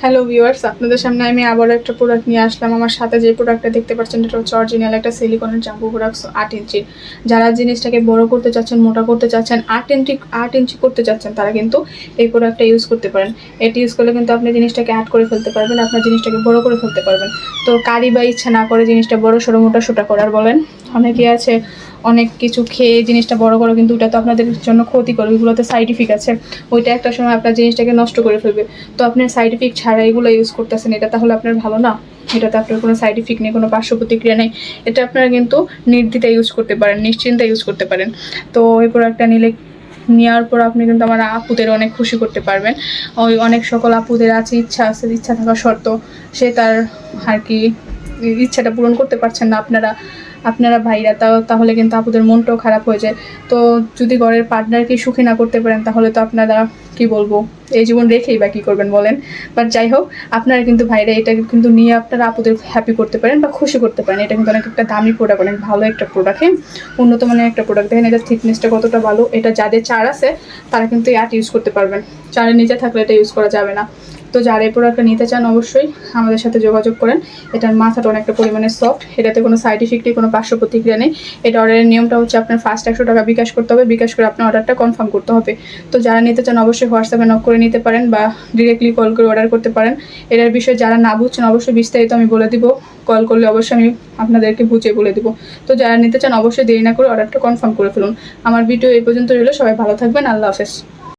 Hello viewers, আপনাদের সামনে আমি আবারও একটা প্রোডাক্ট নিয়ে আসলাম। আমার সাথে যে প্রোডাক্টটা দেখতে পাচ্ছেন এটা হচ্ছে অরিজিনাল একটা সিলিকনের শ্যাম্পু প্রোডাক্ট 8 ইঞ্চির। যারা জিনিসটাকে বড় করতে চাচ্ছেন, মোটা করতে চাচ্ছেন, 8 ইঞ্চি করতে চাচ্ছেন, তারা কিন্তু এই প্রোডাক্টটা ইউজ করতে পারেন। এটি ইউজ করলে কিন্তু আপনি জিনিসটাকে অ্যাড করে ফেলতে পারবেন, আপনার জিনিসটাকে বড় করে ফেলতে পারবেন। তো কারি বা ইচ্ছা না করে জিনিসটা বড় সড়ো মোটা সোটা করার বলেন, অনেকে আছে অনেক কিছু খেয়ে জিনিসটা বড় করে, কিন্তু ওটা তো আপনাদের জন্য ক্ষতিকর, ওইগুলোতে সাইড ইফেক্ট আছে। ওইটা একটা সময় আপনার জিনিসটাকে নষ্ট করে ফেলবে। তো আপনার সাইড ইফেক্ট ছাড়া এগুলো ইউজ করতেছেন, এটা তাহলে আপনার ভালো না। এটাতে আপনার কোনো সাইড ইফেক্ট নেই, কোনো পার্শ্ব প্রতিক্রিয়া নেই। এটা আপনারা কিন্তু নির্দ্বিধায় ইউজ করতে পারেন, নিশ্চিন্তে ইউজ করতে পারেন। তো এই প্রোডাক্টটা নেওয়ার পর আপনি কিন্তু আমার আপুদের অনেক খুশি করতে পারবেন। ওই অনেক সকল আপুদের আছে ইচ্ছা থাকা সত্ত্বেও সে তার আর কি ইচ্ছাটা পূরণ করতে পারছেন না। আপনারা ভাইরা তাহলে কিন্তু আপুদের মনটাও খারাপ হয়ে যায়। তো যদি ঘরের পার্টনারকে সুখী না করতে পারেন, তাহলে তো আপনারা কি বলবো, এই জীবন রেখেই বা কী করবেন বলেন। বাট যাই হোক, আপনারা কিন্তু ভাইরা এটা কিন্তু নিয়ে আপনারা আপুদের হ্যাপি করতে পারেন বা খুশি করতে পারেন। এটা কিন্তু অনেক একটা দামি প্রোডাক্ট, অনেক ভালো একটা প্রোডাক্ট। হ্যাঁ, উন্নত মানের একটা প্রোডাক্ট। দেখেন এটা থিকনেসটা কতটা ভালো। এটা যাদের চার আছে তারা কিন্তু এটা ইউজ করতে পারবেন, চারের নিচে থাকলে এটা ইউজ করা যাবে না। তো যারা এই প্রোডাক্টটা নিতে চান অবশ্যই আমাদের সাথে যোগাযোগ করেন। এটার মাথাটা অনেকটা পরিমাণে সফট, এটাতে কোনো সাইড ইফেক্ট নেই, কোনো পার্শ্ব প্রতিক্রিয়া নেই। এটা অর্ডারের নিয়মটা হচ্ছে আপনার ফার্স্ট 100 টাকা বিকাশ করতে হবে, বিকাশ করে আপনার অর্ডারটা কনফার্ম করতে হবে। তো যারা নিতে চান অবশ্যই হোয়াটসঅ্যাপে নক করে নিতে পারেন বা ডিরেক্টলি কল করে অর্ডার করতে পারেন। এটার বিষয়ে যারা না বুঝছেন অবশ্যই বিস্তারিত আমি বলে দিব, কল করলে অবশ্যই আমি আপনাদেরকে বুঝিয়ে বলে দিব। তো যারা নিতে চান অবশ্যই দেরি না করে অর্ডারটা কনফার্ম করে ফেলুন। আমার ভিডিও এই পর্যন্ত রইল, সবাই ভালো থাকবেন, আল্লাহ হাফেজ।